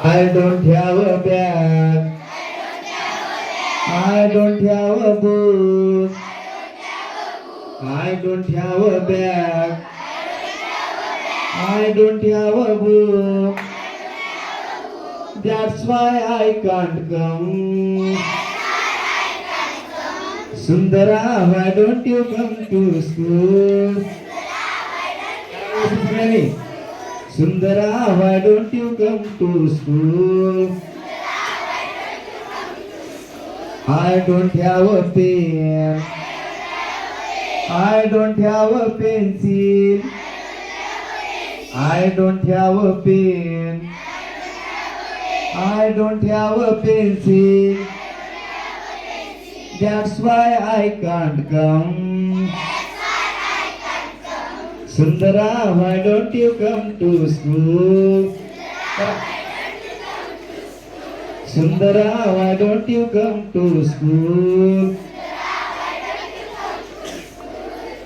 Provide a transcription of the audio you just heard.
I don't have a bag. I don't have a book. I don't have a bag. I don't have a book. That's why I can't come. Sundara, why don't you come to school? Sundara, why don't you come to school? I don't have a pen. I don't have a pencil. I don't have a pen. I don't have a pencil. That's why I can't come. Sundara, why don't you come to school? Sundara, why don't you come to school?